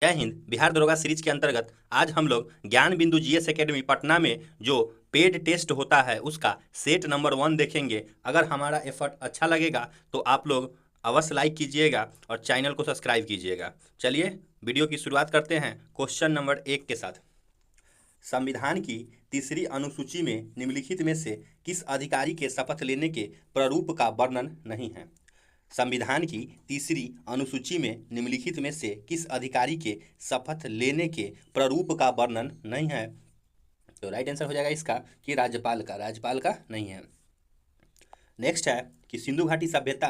जय हिंद। बिहार दरोगा सीरीज के अंतर्गत आज हम लोग ज्ञान बिंदु जीएस एकेडमी पटना में जो पेड टेस्ट होता है उसका सेट नंबर 1 देखेंगे। अगर हमारा एफर्ट अच्छा लगेगा तो आप लोग अवश्य लाइक कीजिएगा और चैनल को सब्सक्राइब कीजिएगा। चलिए वीडियो की शुरुआत करते हैं क्वेश्चन नंबर 1 के साथ। संविधान की तीसरी अनुसूची में निम्नलिखित में से किस अधिकारी के शपथ लेने के प्रारूप का वर्णन नहीं है? संविधान की तीसरी अनुसूची में निम्नलिखित में से किस अधिकारी के शपथ लेने के प्रारूप का वर्णन नहीं है? तो राइट आंसर हो जाएगा इसका कि राज्यपाल का नहीं है। नेक्स्ट है कि सिंधु घाटी सभ्यता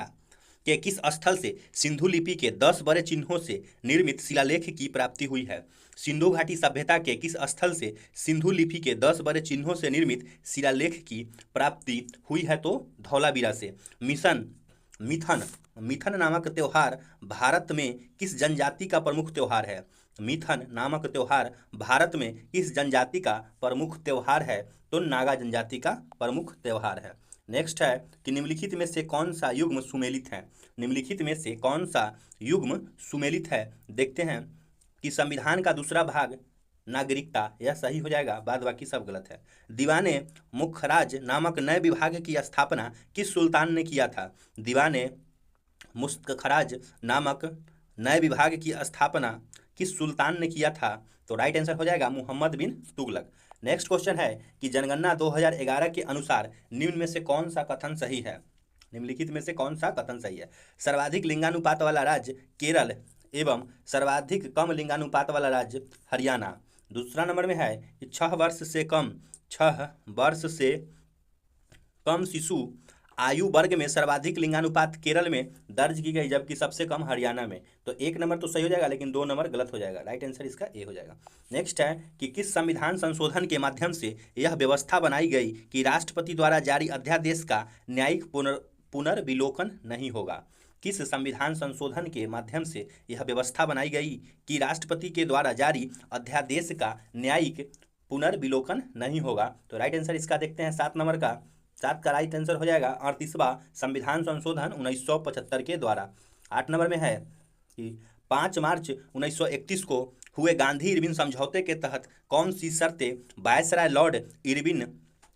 के किस स्थल से सिंधु लिपि के 10 बड़े चिन्हों से निर्मित शिलालेख की प्राप्ति हुई है? सिंधु घाटी सभ्यता के किस स्थल से सिंधु लिपि के 10 बड़े चिन्हों से निर्मित शिलालेख की प्राप्ति हुई है? तो धौलावीरा से। मिथन नामक त्योहार भारत में किस जनजाति का प्रमुख त्योहार है? मिथन नामक त्योहार भारत में किस जनजाति का प्रमुख त्योहार है? तो नागा जनजाति का प्रमुख त्योहार है। नेक्स्ट है कि निम्नलिखित में से कौन सा युग्म सुमेलित है? निम्नलिखित में से कौन सा युग्म सुमेलित है? देखते हैं कि संविधान का दूसरा भाग नागरिकता, यह सही हो जाएगा, बाद बाकी सब गलत है। दीवाने मुखराज नामक नए विभाग की स्थापना किस सुल्तान ने किया था? दीवाने मुस्तखराज नामक नए विभाग की स्थापना किस सुल्तान ने किया था? तो राइट आंसर हो जाएगा मोहम्मद बिन तुगलक। नेक्स्ट क्वेश्चन है कि जनगणना 2011 के अनुसार निम्न में से कौन सा कथन सही है? निम्नलिखित में से कौन सा कथन सही है? सर्वाधिक लिंगानुपात वाला राज्य केरल एवं सर्वाधिक कम लिंगानुपात वाला राज्य हरियाणा। दूसरा नंबर में है कि 6 वर्ष से कम शिशु आयु वर्ग में सर्वाधिक लिंगानुपात केरल में दर्ज की गई, जबकि सबसे कम हरियाणा में। तो 1 नंबर तो सही हो जाएगा, लेकिन 2 नंबर गलत हो जाएगा। राइट आंसर इसका ए हो जाएगा। नेक्स्ट है कि किस संविधान संशोधन के माध्यम से यह व्यवस्था बनाई गई कि राष्ट्रपति द्वारा जारी अध्यादेश का न्यायिक पुनर्विलोकन नहीं होगा? किस संविधान संशोधन के माध्यम से यह व्यवस्था बनाई गई कि राष्ट्रपति के द्वारा जारी अध्यादेश का न्यायिक पुनर्विलोकन नहीं होगा? तो राइट आंसर इसका देखते हैं 7 नंबर का। 7 का राइट आंसर हो जाएगा 38वां संविधान संशोधन 1975 के द्वारा। 8 नंबर में है कि 5 मार्च 1931 को हुए गांधी इरविन समझौते के तहत कौन सी शर्तें वायसराय लॉर्ड इरविन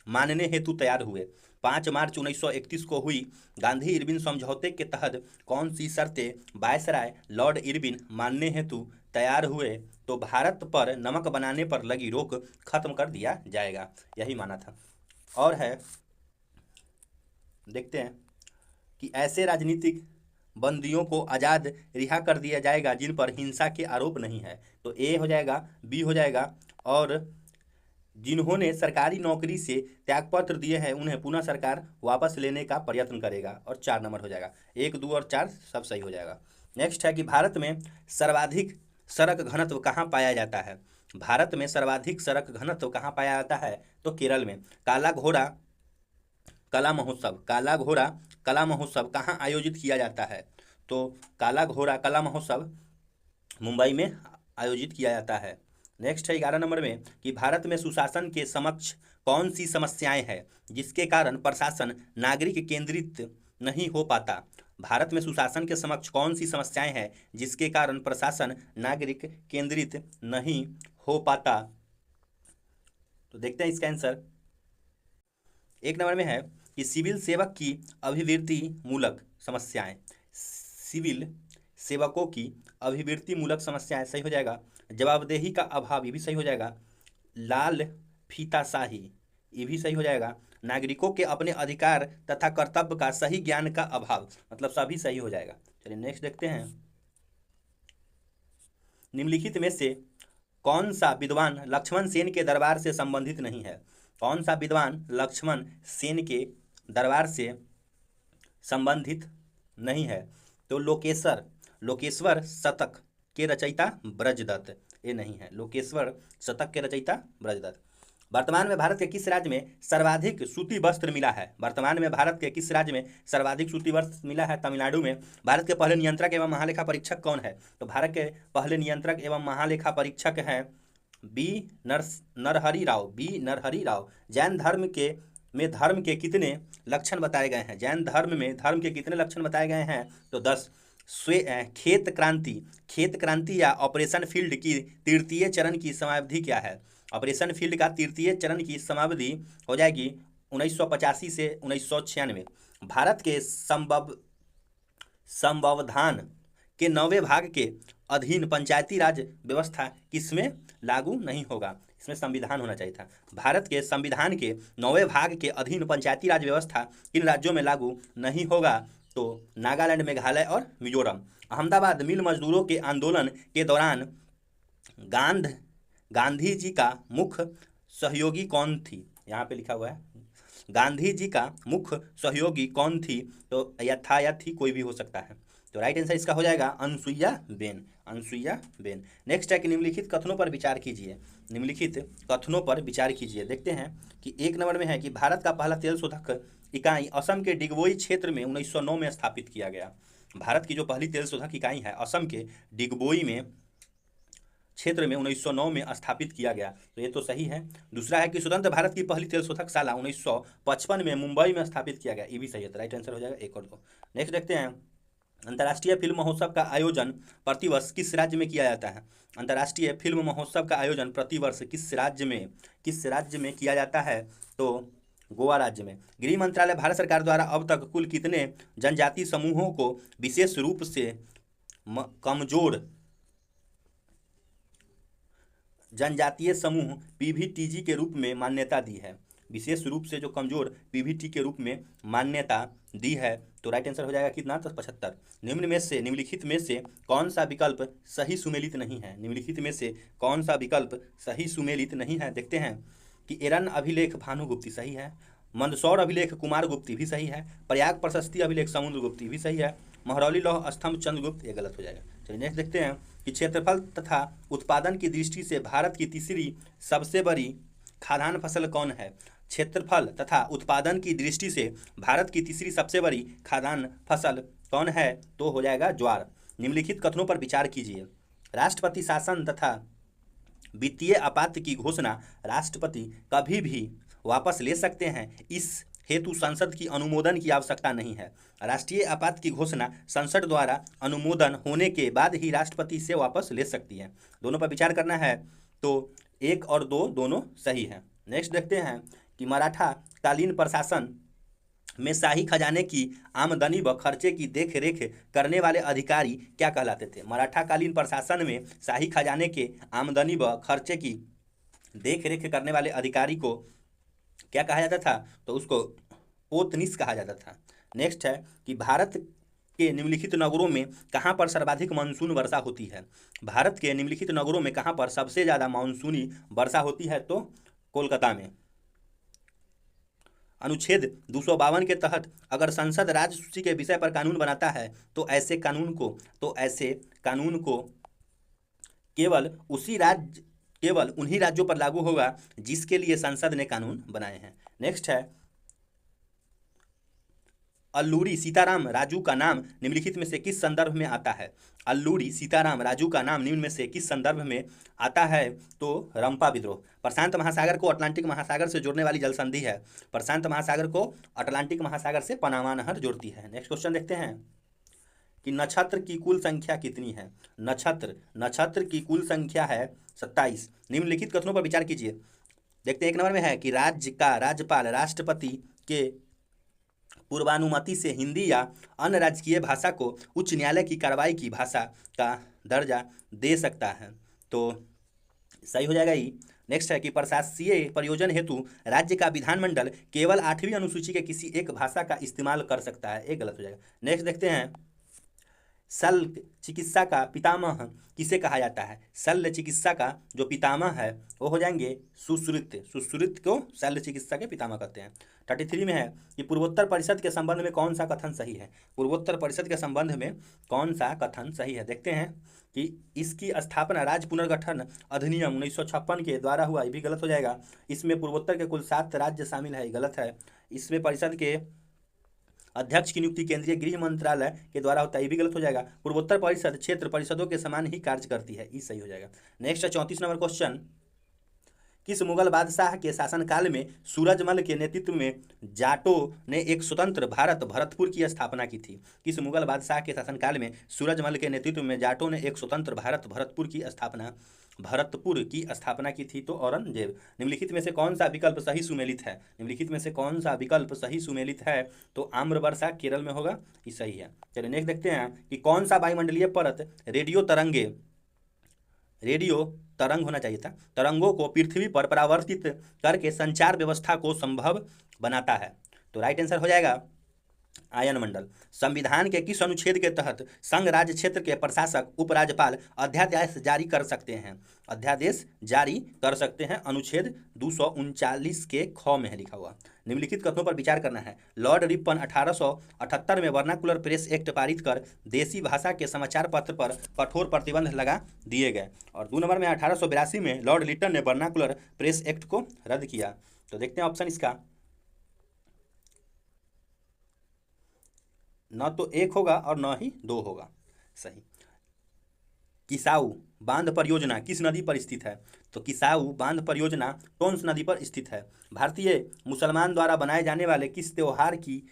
मानने हेतु तैयार हुए? 5 मार्च 1931 को हुई गांधी इरविन समझौते के तहत कौन सी शर्तें वायसराय लॉर्ड इरविन मानने हेतु तैयार हुए? तो भारत पर नमक बनाने पर लगी रोक खत्म कर दिया जाएगा, यही माना था। और है, देखते हैं कि ऐसे राजनीतिक बंदियों को आज़ाद रिहा कर दिया जाएगा जिन पर हिंसा के आरोप नहीं है। तो ए हो जाएगा, बी हो जाएगा, और जिन्होंने सरकारी नौकरी से त्यागपत्र दिए हैं उन्हें पुनः सरकार वापस लेने का प्रयत्न करेगा, और 4 नंबर हो जाएगा। 1, 2 और 4 सब सही हो जाएगा। नेक्स्ट है कि भारत में सर्वाधिक सड़क घनत्व कहाँ पाया जाता है? भारत में सर्वाधिक सड़क घनत्व कहाँ पाया जाता है? तो केरल में। काला घोड़ा कला महोत्सव कहाँ आयोजित किया जाता है? तो काला घोड़ा कला महोत्सव मुंबई में आयोजित किया जाता है। नेक्स्ट है 11 नंबर में कि भारत में सुशासन के समक्ष कौन सी समस्याएं हैं जिसके कारण प्रशासन नागरिक केंद्रित नहीं हो पाता? भारत में सुशासन के समक्ष कौन सी समस्याएं हैं जिसके कारण प्रशासन नागरिक केंद्रित नहीं हो पाता? तो देखते हैं इसका आंसर। 1 नंबर में है कि सिविल सेवक की अभिवृत्ति मूलक समस्याएं। सिविल सेवकों की अभिवृत्ति मूलक समस्याएं सही हो जाएगा। जवाबदेही का अभाव, ये भी सही हो जाएगा। लाल फीताशाही, ये भी सही हो जाएगा। नागरिकों के अपने अधिकार तथा कर्तव्य का सही ज्ञान का अभाव, मतलब सभी सही हो जाएगा। चलिए नेक्स्ट देखते हैं। निम्नलिखित में से कौन सा विद्वान लक्ष्मण सेन के दरबार से संबंधित नहीं है? कौन सा विद्वान लक्ष्मण सेन के दरबार से संबंधित नहीं है? तो लोकेश्वर शतक के रचयिता ब्रजदत्त, ये नहीं है। लोकेश्वर शतक के रचयिता ब्रजदत्त। वर्तमान में भारत के किस राज्य में सर्वाधिक सूती वस्त्र मिला है? वर्तमान में भारत के किस राज्य में सर्वाधिक सूती वस्त्र मिला है? तमिलनाडु में। भारत के पहले नियंत्रक एवं महालेखा परीक्षक कौन है? तो भारत के पहले नियंत्रक एवं महालेखा परीक्षक हैं बी नरहरि राव। जैन धर्म के कितने लक्षण बताए गए हैं? जैन धर्म में धर्म के कितने लक्षण बताए गए हैं? तो 10। खेत क्रांति या ऑपरेशन फील्ड की तृतीय चरण की समावधि क्या है? ऑपरेशन फील्ड का तृतीय चरण की समावधि हो जाएगी 1985 से 1996। भारत के संविधान के 9वें भाग के अधीन पंचायती राज व्यवस्था किसमें लागू नहीं होगा? इसमें संविधान होना चाहिए था। भारत के संविधान के 9वें भाग के अधीन पंचायती राज व्यवस्था किन राज्यों में लागू नहीं होगा? तो नागालैंड, मेघालय और मिजोरम। अहमदाबाद मिल मजदूरों के आंदोलन के दौरान गांधी जी का मुख्य सहयोगी कौन थी? यहाँ पे लिखा हुआ है गांधी जी का मुख्य सहयोगी कौन थी? तो या था या थी, कोई भी हो सकता है। तो राइट आंसर इसका हो जाएगा अनसुईया बेन। अनसुईया बेन। नेक्स्ट है कि निम्नलिखित कथनों पर विचार कीजिए। निम्नलिखित कथनों पर विचार कीजिए। देखते हैं कि 1 नंबर में है कि भारत का पहला तेल शोधक इकाई असम के डिगबोई क्षेत्र में 1909 में स्थापित किया गया। भारत की जो पहली तेल शोधक इकाई है असम के डिगबोई में क्षेत्र में 1909 में स्थापित किया गया, तो ये तो सही है। दूसरा है कि स्वतंत्र भारत की पहली तेल शोधक शाला 1955 में मुंबई में स्थापित किया गया, ये भी सही है। तो राइट आंसर हो जाएगा 1 और 2। नेक्स्ट देखते हैं, अंतर्राष्ट्रीय फिल्म महोत्सव का आयोजन प्रतिवर्ष किस राज्य में किया जाता है? अंतर्राष्ट्रीय फिल्म महोत्सव का आयोजन प्रतिवर्ष किस राज्य में किया जाता है? तो गोवा राज्य में। गृह मंत्रालय भारत सरकार द्वारा अब तक कुल कितने जनजातीय समूहों को विशेष रूप से कमजोर जनजातीय समूह पीवीटीजी के रूप में मान्यता दी है? विशेष रूप से जो कमजोर पीवीटी के रूप में मान्यता दी है। तो राइट आंसर हो जाएगा कितना? तो 75। निम्नलिखित में से कौन सा विकल्प सही सुमेलित नहीं है? निम्नलिखित में से कौन सा विकल्प सही सुमेलित नहीं है? देखते हैं कि एरन अभिलेख भानुगुप्ती सही है, मंदसौर अभिलेख कुमार गुप्ती भी सही है, प्रयाग प्रशस्ति अभिलेख समुद्र गुप्ती भी सही है, महरौली लौह स्तंभ चंद्रगुप्त, ये गलत हो जाएगा। चलिए नेक्स्ट देखते हैं कि क्षेत्रफल तथा उत्पादन की दृष्टि से भारत की तीसरी सबसे बड़ी खाद्यान्न फसल कौन है? क्षेत्रफल तथा उत्पादन की दृष्टि से भारत की तीसरी सबसे बड़ी खाद्यान्न फसल कौन है? तो हो जाएगा ज्वार। निम्नलिखित कथनों पर विचार कीजिए। राष्ट्रपति शासन तथा वित्तीय आपात की घोषणा राष्ट्रपति कभी भी वापस ले सकते हैं, इस हेतु संसद की अनुमोदन की आवश्यकता नहीं है। राष्ट्रीय आपात की घोषणा संसद द्वारा अनुमोदन होने के बाद ही राष्ट्रपति से वापस ले सकती है। दोनों पर विचार करना है, तो 1 और 2 दोनों सही है। नेक्स्ट देखते हैं कि मराठा कालीन प्रशासन में शाही खजाने की आमदनी व खर्चे की देखरेख करने वाले अधिकारी क्या कहलाते थे? मराठा कालीन प्रशासन में शाही खजाने के आमदनी व खर्चे की देखरेख करने वाले अधिकारी को क्या कहा जाता था? तो उसको पोतनिस कहा जाता था। नेक्स्ट है कि भारत के निम्नलिखित नगरों में कहाँ पर सर्वाधिक मानसून वर्षा होती है? भारत के निम्नलिखित नगरों में कहाँ पर सबसे ज़्यादा मानसूनी वर्षा होती है? तो कोलकाता में। अनुच्छेद 252 के तहत अगर संसद राज्य सूची के विषय पर कानून बनाता है तो ऐसे कानून को केवल उन्हीं राज्यों पर लागू होगा जिसके लिए संसद ने कानून बनाए हैं। नेक्स्ट है, अल्लूरी सीताराम राजू का नाम निम्नलिखित में से किस संदर्भ में आता है? अल्लूरी सीताराम राजू का नाम निम्न में से किस संदर्भ में आता है? तो रंपा विद्रोह। प्रशांत महासागर को अटलांटिक महासागर से जोड़ने वाली जल संधि है। प्रशांत महासागर को अटलांटिक महासागर से पनामा नहर जोड़ती है। नेक्स्ट क्वेश्चन देखते हैं कि नक्षत्र की कुल संख्या कितनी है? नक्षत्र की कुल संख्या है 27। निम्नलिखित कथनों पर विचार कीजिए। देखते हैं 1 नंबर में है कि राज्य का राज्यपाल राष्ट्रपति के पूर्वानुमति से हिंदी या अन्य राजकीय भाषा को उच्च न्यायालय की कार्रवाई की भाषा का दर्जा दे सकता है, तो सही हो जाएगा ही। नेक्स्ट है कि प्रशासकीय प्रयोजन हेतु राज्य का विधानमंडल केवल 8वीं अनुसूची के किसी एक भाषा का इस्तेमाल कर सकता है, एक गलत हो जाएगा। नेक्स्ट देखते हैं, शल्य चिकित्सा का पितामह किसे कहा जाता है? शल्य चिकित्सा का जो पितामह है वो हो जाएंगे सुश्रुत को शल्य चिकित्सा के पितामह कहते हैं। 33 में है कि पूर्वोत्तर परिषद के संबंध में कौन सा कथन सही है? पूर्वोत्तर परिषद के संबंध में कौन सा कथन सही है? देखते हैं कि इसकी स्थापना राज्य पुनर्गठन अधिनियम 1956 के द्वारा हुआ, ये भी गलत हो जाएगा। इसमें पूर्वोत्तर के कुल 7 राज्य शामिल है, गलत है। इसमें परिषद के अध्यक्ष की नियुक्ति केंद्रीय गृह मंत्रालय के द्वारा होता है, ये भी गलत हो जाएगा। पूर्वोत्तर परिषद क्षेत्र परिषदों के समान ही कार्य करती है, ये सही हो जाएगा। नेक्स्ट है 34 नंबर क्वेश्चन किस मुगल बादशाह के शासनकाल में सूरजमल के नेतृत्व में जाटों ने एक स्वतंत्र भारत भरतपुर की स्थापना की थी? किस मुगल बादशाह के शासनकाल में सूरजमल के नेतृत्व में जाटों ने एक स्वतंत्र भारत भरतपुर की स्थापना की थी? तो औरंगजेब। निम्नलिखित में से कौन सा विकल्प सही सुमेलित है? निम्नलिखित में से कौन सा विकल्प सही सुमेलित है? तो आम्रवर्षा केरल में होगा, ये सही है। चलिए नेक्स्ट देखते हैं कि कौन सा वायुमंडलीय परत रेडियो तरंग होना चाहिए था, तरंगों को पृथ्वी पर परावर्तित करके संचार व्यवस्था को संभव बनाता है? तो राइट आंसर हो जाएगा आयन मंडल। संविधान के किस अनुच्छेद के तहत संघ राज्य क्षेत्र के प्रशासक उपराज्यपाल अध्यादेश जारी कर सकते हैं? अध्यादेश जारी कर सकते हैं, अनुच्छेद 239 के ख में है लिखा हुआ। निम्नलिखित कथनों पर विचार करना है। लॉर्ड रिपन 1878 में वर्नाकुलर प्रेस एक्ट पारित कर देसी भाषा के समाचार पत्र पर कठोर प्रतिबंध लगा दिए गए। और 2 नंबर में 1882 में लॉर्ड लिटन ने वर्नाकुलर प्रेस एक्ट को रद्द किया। तो देखते हैं ऑप्शन इसका, न तो 1 होगा और न ही 2 होगा। सही। किसाऊ बांध परियोजना किस नदी पर स्थित है? तो किसाऊ बांध परियोजना टोंस नदी पर स्थित है। भारतीय मुसलमान द्वारा बनाए जाने वाले किस त्योहार की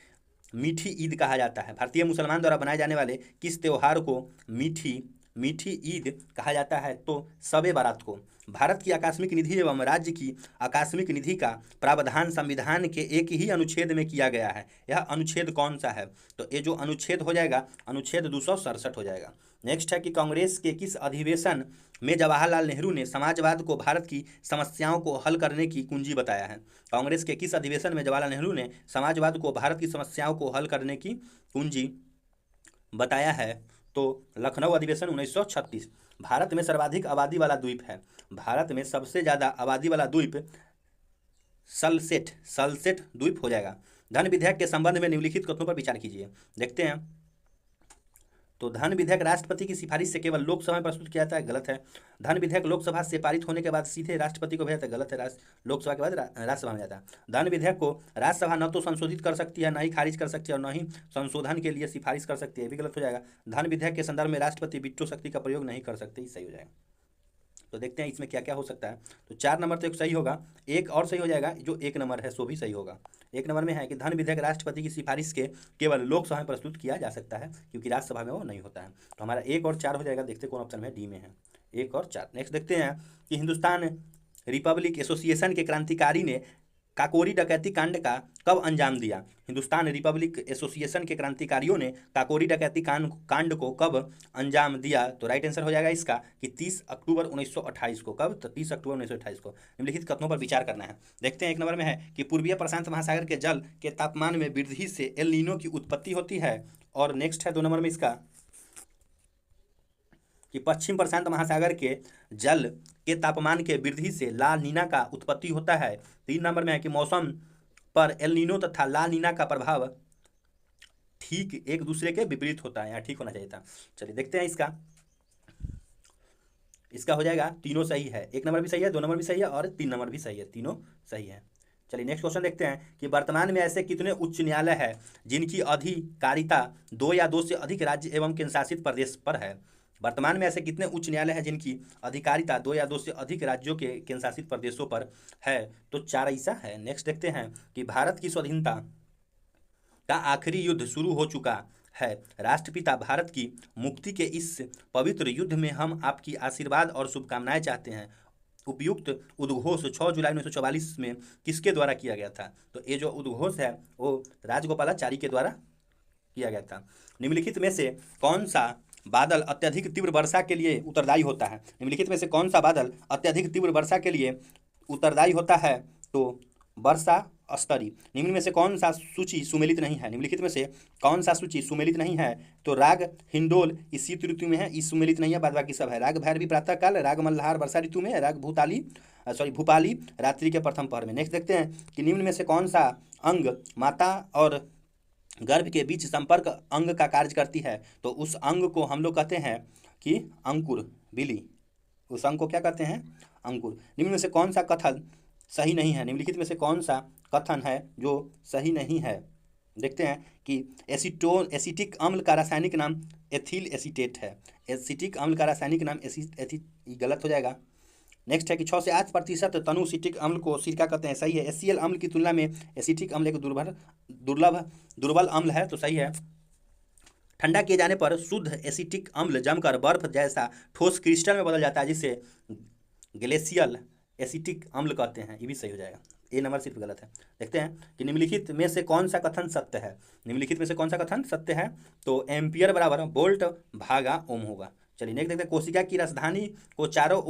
मीठी ईद कहा जाता है? भारतीय मुसलमान द्वारा बनाए जाने वाले किस त्योहार को मीठी ईद कहा जाता है? तो शब बारात को। भारत की आकस्मिक निधि एवं राज्य की आकस्मिक निधि का प्रावधान संविधान के एक ही अनुच्छेद में किया गया है। यह अनुच्छेद कौन सा है? तो ये जो अनुच्छेद हो जाएगा, अनुच्छेद 267 हो जाएगा। नेक्स्ट है कि कांग्रेस के किस अधिवेशन में जवाहरलाल नेहरू ने समाजवाद को भारत की समस्याओं को हल करने की कुंजी बताया है? कांग्रेस के किस अधिवेशन में जवाहरलाल नेहरू ने समाजवाद को भारत की समस्याओं को हल करने की कुंजी बताया है? तो लखनऊ अधिवेशन 1936। भारत में सर्वाधिक आबादी वाला द्वीप है? भारत में सबसे ज़्यादा आबादी वाला द्वीप सलसेट द्वीप हो जाएगा। धन विधेयक के संबंध में निम्नलिखित कथनों पर विचार कीजिए। देखते हैं। तो धन विधेयक राष्ट्रपति की सिफारिश से केवल लोकसभा में प्रस्तुत किया जाता है, गलत है। धन विधेयक लोकसभा से पारित होने के बाद सीधे राष्ट्रपति को भेजा, गलत है। लोकसभा के बाद राज्यसभा में जाता है। धन विधेयक को राज्यसभा न तो संशोधित कर सकती है, न ही खारिज कर सकती है, और न ही संशोधन के लिए सिफारिश कर सकती है, भी गलत हो जाएगा। धन विधेयक के संदर्भ में राष्ट्रपति वीटो शक्ति का प्रयोग नहीं कर सकते, सही हो जाएगा। तो देखते हैं इसमें क्या क्या हो सकता है। तो 4 नंबर तो एक सही होगा, एक और सही हो जाएगा, जो 1 नंबर है सो भी सही होगा। 1 नंबर में है कि धन विधेयक राष्ट्रपति की सिफारिश के केवल लोकसभा में प्रस्तुत किया जा सकता है, क्योंकि राज्यसभा में वो नहीं होता है। तो हमारा 1 और 4 हो जाएगा। देखते कौन ऑप्शन में डी में है, 1 और 4। नेक्स्ट देखते हैं कि हिंदुस्तान रिपब्लिक एसोसिएशन के क्रांतिकारी ने काकोरी डकैती कांड का कब अंजाम दिया? हिंदुस्तान रिपब्लिक एसोसिएशन के क्रांतिकारियों ने काकोरी डकैती कांड को कब अंजाम दिया? तो राइट आंसर हो जाएगा इसका कि 30 अक्टूबर 1928 को। कब? तो 30 अक्टूबर 1928 को। निम्नलिखित कथनों पर विचार करना है। देखते हैं। 1 नंबर में है कि पूर्वीय प्रशांत महासागर के जल के तापमान में वृद्धि से एल नीनो की उत्पत्ति होती है। और नेक्स्ट है 2 नंबर में इसका कि पश्चिम प्रशांत महासागर के जल के तापमान के वृद्धि से ला नीना का उत्पत्ति होता है। 3 नंबर में है कि मौसम पर एल नीनो तथा ला नीना का प्रभाव ठीक एक दूसरे के विपरीत होता है, या ठीक होना चाहिए था। चलिए देखते हैं इसका हो जाएगा, तीनों सही है। 1 नंबर भी सही है, 2 नंबर भी सही है, और 3 नंबर भी सही है, तीनों सही है। चलिए नेक्स्ट क्वेश्चन देखते हैं कि वर्तमान में ऐसे कितने उच्च न्यायालय है जिनकी अधिकारिता 2 या 2 से अधिक राज्य एवं केंद्रशासित प्रदेश पर है? वर्तमान में ऐसे कितने उच्च न्यायालय हैं जिनकी अधिकारिता 2 या 2 से अधिक राज्यों के केंद्रशासित प्रदेशों पर है? तो 4 ऐसा है। नेक्स्ट देखते हैं कि भारत की स्वाधीनता का आखिरी युद्ध शुरू हो चुका है। राष्ट्रपिता भारत की मुक्ति के इस पवित्र युद्ध में हम आपकी आशीर्वाद और शुभकामनाएं चाहते हैं। उपयुक्त उद्घोष 6 जुलाई 1944 में किसके द्वारा किया गया था? तो ये जो उद्घोष है वो राजगोपालाचारी के द्वारा किया गया था। निम्नलिखित में से कौन सा बादल अत्यधिक तीव्र वर्षा के लिए उत्तरदायी होता है? निम्नलिखित में से कौन सा बादल अत्यधिक तीव्र वर्षा के लिए उत्तरदायी होता है? तो वर्षा स्तरी। निम्न में से कौन सा सूची सुमेलित नहीं है? निम्नलिखित में से कौन सा सूची सुमेलित नहीं है? तो राग हिंडोल इस शीत ऋतु में है, इस सुमेलित नहीं है, बाद बाकी सब है। राग भैरवी प्रातः काल, राग मल्हार वर्षा ऋतु में, राग भूपाली रात्रि के प्रथम पहर में। नेक्स्ट देखते हैं कि निम्न में से कौन सा अंग माता और गर्भ के बीच संपर्क अंग का कार्य करती है? तो उस अंग को हम लोग कहते हैं कि अंकुर बिली। उस अंग को क्या कहते हैं? अंकुर। निम्न में से कौन सा कथन सही नहीं है? निम्नलिखित में से कौन सा कथन है जो सही नहीं है? देखते हैं कि एसिटिक अम्ल का रासायनिक नाम एथिल एसीटेट है। एसिटिक अम्ल का रासायनिक नाम गलत हो जाएगा। नेक्स्ट है कि 6 से 8% तनुसिटिक अम्ल को सिरका कहते हैं, सही है। HCl अम्ल की तुलना में एसिटिक अम्ल एक दुर्बल अम्ल है, तो सही है। ठंडा किए जाने पर शुद्ध एसिटिक अम्ल जमकर बर्फ जैसा ठोस क्रिस्टल में बदल जाता है, जिसे ग्लेशियल एसिटिक अम्ल कहते हैं, ये भी सही हो जाएगा। ए नंबर सिर्फ गलत है। देखते हैं कि निम्नलिखित में से कौन सा कथन सत्य है। निम्नलिखित में से कौन सा कथन सत्य है, तो एम्पियर बराबर वोल्ट भागा ओम होगा। चलिए नेक्स्ट देखते हैं, कोशिका की राजधानी को चारों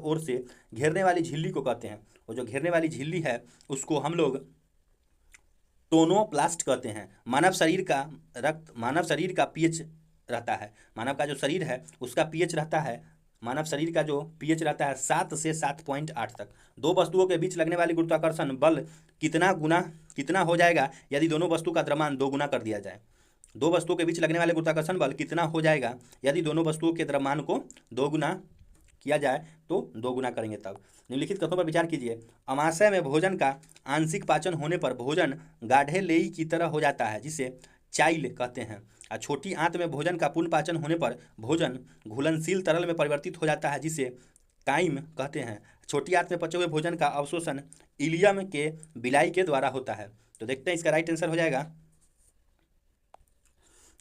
ओर से घेरने वाली झिल्ली को कहते हैं। और जो घेरने वाली झिल्ली है उसको हम लोग टोनोप्लास्ट कहते हैं। मानव शरीर का पीएच रहता है, मानव का जो शरीर है उसका पीएच रहता है, मानव शरीर का जो पीएच रहता है 7 से 7.8 तक। दो वस्तुओं के बीच लगने वाली गुरुत्वाकर्षण बल कितना हो जाएगा यदि दोनों वस्तु का द्रव्यमान 2 गुना कर दिया जाए। दो वस्तुओं के बीच लगने वाले गुरुत्वाकर्षण बल कितना हो जाएगा यदि दोनों वस्तुओं के द्रव्यमान को 2 गुना किया जाए, तो 2 गुना करेंगे तब। निम्नलिखित कथनों पर विचार कीजिए। अमाशय में भोजन का आंशिक पाचन होने पर भोजन गाढ़े लेई की तरह हो जाता है, जिसे चाइल कहते हैं। और छोटी आंत में भोजन का पूर्ण पाचन होने पर भोजन घुलनशील तरल में परिवर्तित हो जाता है, जिसे काइम कहते हैं। छोटी आंत में पचे हुए भोजन का अवशोषण इलियम के बिलाई के द्वारा होता है। तो देखते हैं इसका राइट आंसर हो जाएगा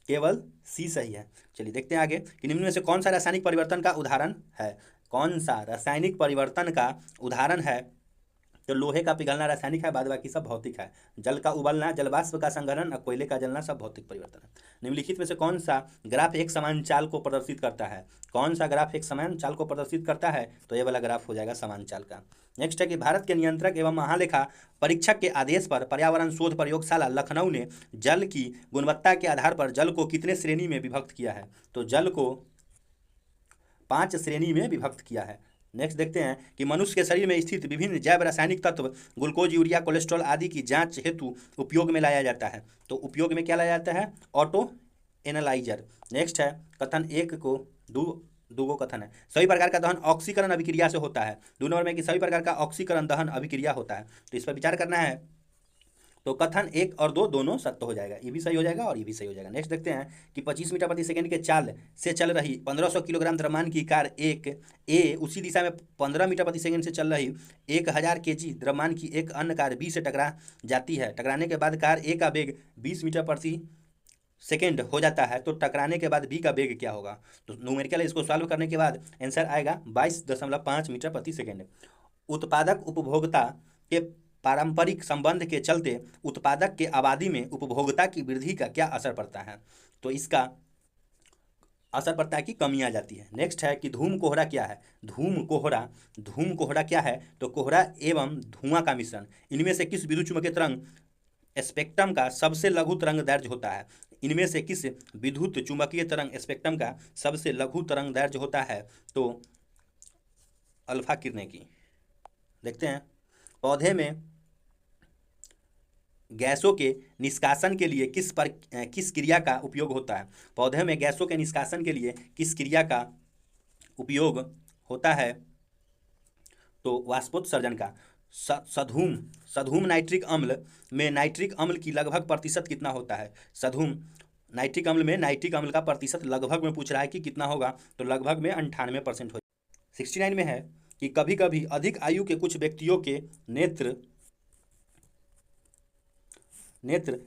केवल सी सही है। चलिए देखते हैं आगे कि निम्न में से कौन सा रासायनिक परिवर्तन का उदाहरण है। कौन सा रासायनिक परिवर्तन का उदाहरण है, तो लोहे का पिघलना रासायनिक है, बाद बाकी सब भौतिक है। जल का उबलना, जलवाष्प का संघनन और कोयले का जलना सब भौतिक परिवर्तन है। निम्नलिखित में से कौन सा ग्राफ एक समान चाल को प्रदर्शित करता है। कौन सा ग्राफ एक समान चाल को प्रदर्शित करता है, तो ये वाला ग्राफ हो जाएगा समान चाल का। नेक्स्ट है कि भारत के नियंत्रक एवं महालेखा परीक्षक के आदेश पर पर्यावरण शोध प्रयोगशाला लखनऊ ने जल की गुणवत्ता के आधार पर जल को कितने श्रेणी में विभक्त किया है, तो जल को 5 श्रेणी में विभक्त किया है। नेक्स्ट देखते हैं कि मनुष्य के शरीर में स्थित विभिन्न जैव रासायनिक तत्व ग्लूकोज, यूरिया, कोलेस्ट्रॉल आदि की जांच हेतु उपयोग में लाया जाता है। तो उपयोग में क्या लाया जाता है, ऑटो एनालाइजर। नेक्स्ट है कथन 1 को दो कथन है, सभी प्रकार का दहन ऑक्सीकरण अभिक्रिया से होता है। 2 नंबर में कि सभी प्रकार का ऑक्सीकरण दहन अभिक्रिया होता है। तो इस पर विचार करना है, तो कथन 1 और 2 दोनों सत्य हो जाएगा, ये भी सही हो जाएगा और ये भी सही हो जाएगा। नेक्स्ट देखते हैं कि 25 मीटर प्रति सेकंड के चाल से चल रही 1500 किलोग्राम द्रव्यमान की कार उसी दिशा में 15 मीटर प्रति सेकंड से चल रही 1000 केजी द्रव्यमान की एक अन्य कार बी से टकरा जाती है। टकराने के बाद कार ए का वेग 20 मीटर प्रति सेकेंड हो जाता है, तो टकराने के बाद बी का वेग क्या होगा। तो न्यूमेरिकल इसको सॉल्व करने के बाद आंसर आएगा 22.5 मीटर प्रति सेकेंड। उत्पादक उपभोक्ता के पारंपरिक संबंध के चलते उत्पादक के आबादी में उपभोक्ता की वृद्धि का क्या असर पड़ता है, तो इसका असर पड़ता है कि कमी आ जाती है। नेक्स्ट है कि धूम कोहरा क्या है। धूम कोहरा क्या है, तो कोहरा एवं धुआं का मिश्रण। इनमें से किस विद्युत चुम्बकीय तरंग स्पेक्ट्रम का सबसे लघु तरंग दैर्घ्य होता है। इनमें से किस विद्युत चुंबकीय तरंग स्पेक्ट्रम का सबसे लघु तरंग दैर्घ्य होता है, तो अल्फा किरणें की। देखते हैं पौधे में गैसों के निष्कासन के लिए किस क्रिया का उपयोग होता है। पौधे में गैसों के निष्कासन के लिए किस क्रिया का उपयोग होता है, तो वाष्पोत्सर्जन का। सधूम नाइट्रिक अम्ल में नाइट्रिक अम्ल की लगभग प्रतिशत कितना होता है। सधूम नाइट्रिक अम्ल में नाइट्रिक अम्ल का प्रतिशत लगभग में पूछ रहा है कि कितना होगा, तो लगभग में 98% हो। 69 में है कि कभी कभी अधिक आयु के कुछ व्यक्तियों के नेत्र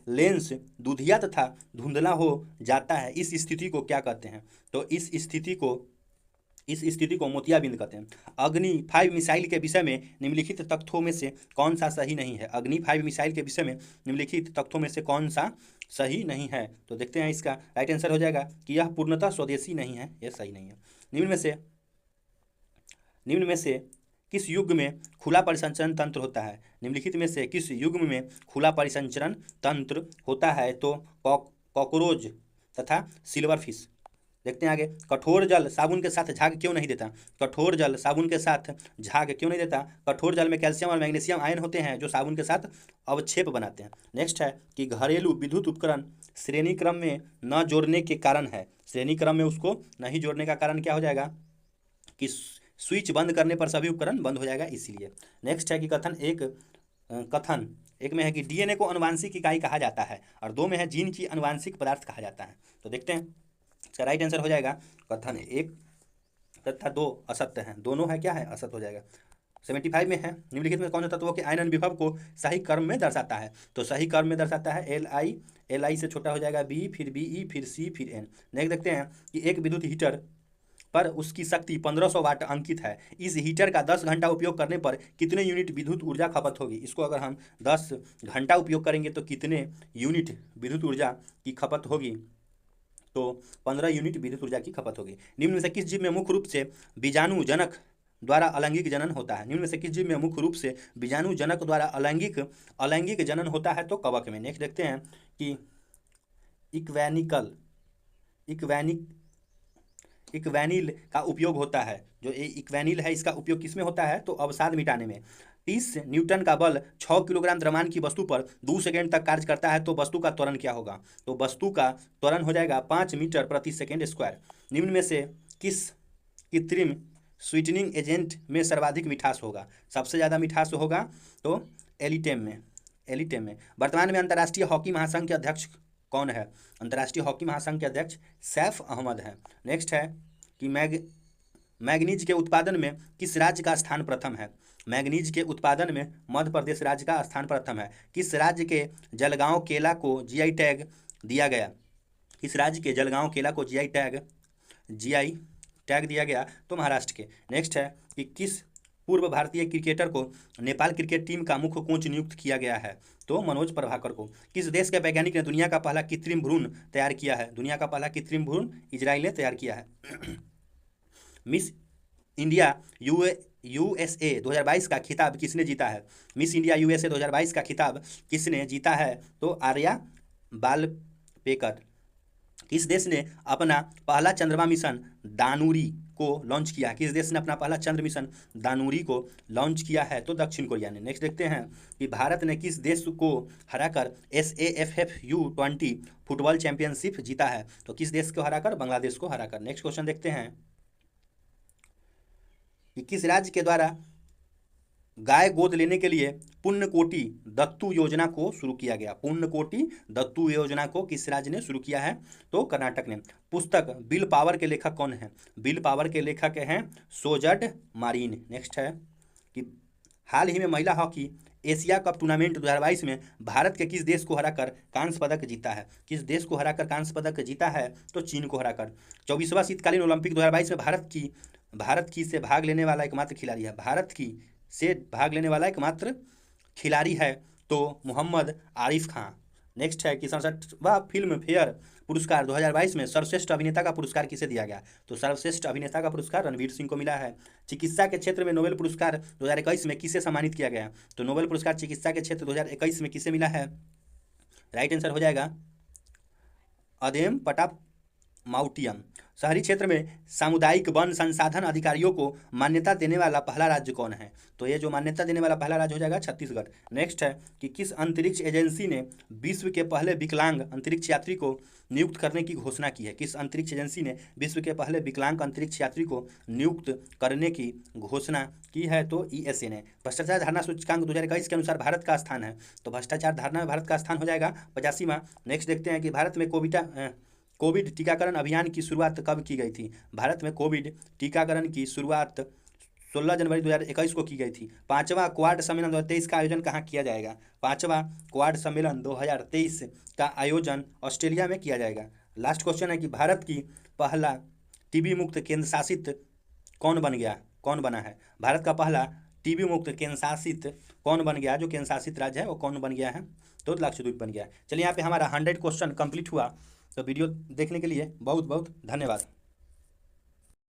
लेंस दूधिया तथा धुंधला हो जाता है। इस स्थिति को क्या कहते हैं, तो इस स्थिति को मोतियाबिंद कहते हैं। अग्नि 5 मिसाइल के विषय में निम्नलिखित तथ्यों में से कौन सा सही नहीं है। अग्नि 5 मिसाइल के विषय में निम्नलिखित तथ्यों में से कौन सा सही नहीं है, तो देखते हैं इसका राइट आंसर हो जाएगा कि यह पूर्णतः स्वदेशी नहीं है, यह सही नहीं है। निम्न में से किस युग में खुला परिसंचरण तंत्र होता है। निम्नलिखित में से किस युग में खुला परिसंचरण तंत्र होता है, तो कॉकरोच तथा सिल्वर फिश। देखते हैं आगे, कठोर जल साबुन के साथ झाग क्यों नहीं देता। कठोर जल साबुन के साथ झाग क्यों नहीं देता। कठोर जल में कैल्शियम और मैग्नीशियम आयन होते हैं जो साबुन के साथ अवक्षेप बनाते हैं। नेक्स्ट है कि घरेलू विद्युत उपकरण श्रेणी क्रम में न जोड़ने के कारण है। श्रेणी क्रम में उसको नहीं जोड़ने का कारण क्या हो जाएगा कि स्विच बंद करने पर सभी उपकरण बंद हो जाएगा, इसलिए। नेक्स्ट है कि कथन एक में है कि डीएनए को आनुवांशिक इकाई कहा जाता है और 2 में है जीन की आनुवांशिक पदार्थ कहा जाता है। तो देखते हैं इसका राइट आंसर हो जाएगा कथन 1 तथा 2 असत्य हैं, दोनों है क्या है, असत्य हो जाएगा। 75 में है, निम्नलिखित में कौन सा तत्व के आयनन विभव को सही क्रम में दर्शाता है, तो सही क्रम में दर्शाता है एल आई से छोटा हो जाएगा बी, फिर बी ई, फिर सी, फिर एन। नेक्स्ट देखते हैं कि एक विद्युत हीटर पर उसकी शक्ति 1500 वाट अंकित है, इस हीटर का 10 घंटा उपयोग करने पर कितने यूनिट विद्युत ऊर्जा खपत होगी। इसको अगर हम 10 घंटा उपयोग करेंगे तो कितने यूनिट विद्युत ऊर्जा की खपत होगी, तो 15 यूनिट विद्युत ऊर्जा की खपत होगी। निम्न में से किस जीव में मुख्य रूप से बीजाणु जनक द्वारा अलैंगिक जनन होता है, निम्न में से किस जीव में मुख्य रूप से बीजाणु जनक द्वारा अलैंगिक जनन होता है, तो कवक में। नेक्स्ट देखते हैं कि इक्वैनिल का उपयोग होता है, जो ये इक्वैनिल है इसका उपयोग किस में होता है, तो अवसाद मिटाने में। 30 न्यूटन का बल 6 किलोग्राम द्रव्यमान की वस्तु पर 2 सेकेंड तक कार्य करता है, तो वस्तु का त्वरण क्या होगा, तो वस्तु का त्वरण हो जाएगा 5 मीटर प्रति सेकेंड स्क्वायर। निम्न में से किस कृत्रिम स्वीटनिंग एजेंट में सर्वाधिक मिठास होगा, सबसे ज़्यादा मिठास होगा तो एलिटेम में। वर्तमान में अंतर्राष्ट्रीय हॉकी महासंघ के अध्यक्ष कौन है, अंतर्राष्ट्रीय हॉकी महासंघ के अध्यक्ष सैफ अहमद है। नेक्स्ट है कि मैग्नीज के उत्पादन में किस राज्य का स्थान प्रथम है, मैग्नीज के उत्पादन में मध्य प्रदेश राज्य का स्थान प्रथम है। किस राज्य के जलगांव केला को जीआई टैग दिया गया, किस राज्य के जलगांव केला को जीआई टैग दिया गया, तो महाराष्ट्र के। नेक्स्ट है कि किस पूर्व भारतीय क्रिकेटर को नेपाल क्रिकेट टीम का मुख्य कोच नियुक्त किया गया है, तो मनोज प्रभाकर को। किस देश के वैज्ञानिक ने दुनिया का पहला कृत्रिम भ्रूण तैयार किया है, दुनिया का पहला कृत्रिम भ्रूण इजराइल ने तैयार किया है। मिस इंडिया यूएसए 2022 का खिताब किसने जीता है, मिस इंडिया यूएसए 2022 का खिताब किसने जीता है, तो आर्या बालपेकर। किस देश ने अपना पहला चंद्रमा मिशन दानुरी को लॉन्च किया है, किस देश ने अपना पहला चंद्र मिशन दानुरी को लॉन्च किया है, तो दक्षिण कोरिया ने। नेक्स्ट देखते हैं कि भारत ने किस देश को हराकर SAFF U20 फुटबॉल चैंपियनशिप जीता है, तो किस देश को हराकर, बांग्लादेश को हराकर। नेक्स्ट क्वेश्चन देखते हैं कि किस राज्य के द्वारा गाय गोद लेने के लिए पुण्यकोटि दत्तू योजना को शुरू किया गया, पुण्यकोटि दत्तू योजना को किस राज्य ने शुरू किया है, तो कर्नाटक ने। पुस्तक बिल पावर के लेखक कौन है, बिल पावर के लेखक हैं सोजट मारिन। नेक्स्ट है कि हाल ही में महिला हॉकी एशिया कप टूर्नामेंट 2022 में भारत के किस देश को हराकर कांस्य पदक जीता है, किस देश को हराकर कांस्य पदक जीता है, तो चीन को हराकर। 24वां शीतकालीन ओलंपिक 2022 में भारत की से भाग लेने वाला एकमात्र खिलाड़ी है, भारत की से भाग लेने वाला एकमात्र खिलाड़ी है, तो मोहम्मद आरिफ खां। नेक्स्ट है कि 67वां फिल्म फेयर पुरस्कार 2022 में सर्वश्रेष्ठ अभिनेता का पुरस्कार किसे दिया गया, तो सर्वश्रेष्ठ अभिनेता का पुरस्कार रणवीर सिंह को मिला है। चिकित्सा के क्षेत्र में नोबेल पुरस्कार 2021 में किसे सम्मानित किया गया, तो नोबेल पुरस्कार चिकित्सा के क्षेत्र 2021 में किसे मिला है, राइट आंसर हो जाएगा अदेम पटामाउटियम। शहरी क्षेत्र में सामुदायिक वन संसाधन अधिकारियों को मान्यता देने वाला पहला राज्य कौन है, तो ये जो मान्यता देने वाला पहला राज्य हो जाएगा छत्तीसगढ़। नेक्स्ट है कि किस अंतरिक्ष एजेंसी ने विश्व के पहले विकलांग अंतरिक्ष यात्री को नियुक्त करने की घोषणा की है, किस अंतरिक्ष एजेंसी ने विश्व के पहले विकलांग अंतरिक्ष यात्री को नियुक्त करने की घोषणा की है, तो ESA ने। भ्रष्टाचार धारणा सूचकांक 2021 के अनुसार भारत का स्थान है, तो भ्रष्टाचार धारणा में भारत का स्थान हो जाएगा 85वां। नेक्स्ट देखते हैं कि भारत में कोविड टीकाकरण अभियान की शुरुआत कब की गई थी, भारत में कोविड टीकाकरण की शुरुआत 16 जनवरी 2021 को की गई थी। 5वां क्वाड सम्मेलन 2023 का आयोजन कहाँ किया जाएगा, 5वां क्वाड सम्मेलन 2023 का आयोजन ऑस्ट्रेलिया में किया जाएगा। लास्ट क्वेश्चन है कि भारत की पहला टीबी मुक्त केंद्र शासित कौन बना है, भारत का पहला टीबी मुक्त केंद्र शासित कौन बन गया, जो केंद्र शासित राज्य है वो कौन बन गया है, तो लक्षद्वीप बन गया। चलिए यहाँ पे हमारा 100 क्वेश्चन कंप्लीट हुआ, तो वीडियो देखने के लिए बहुत बहुत धन्यवाद।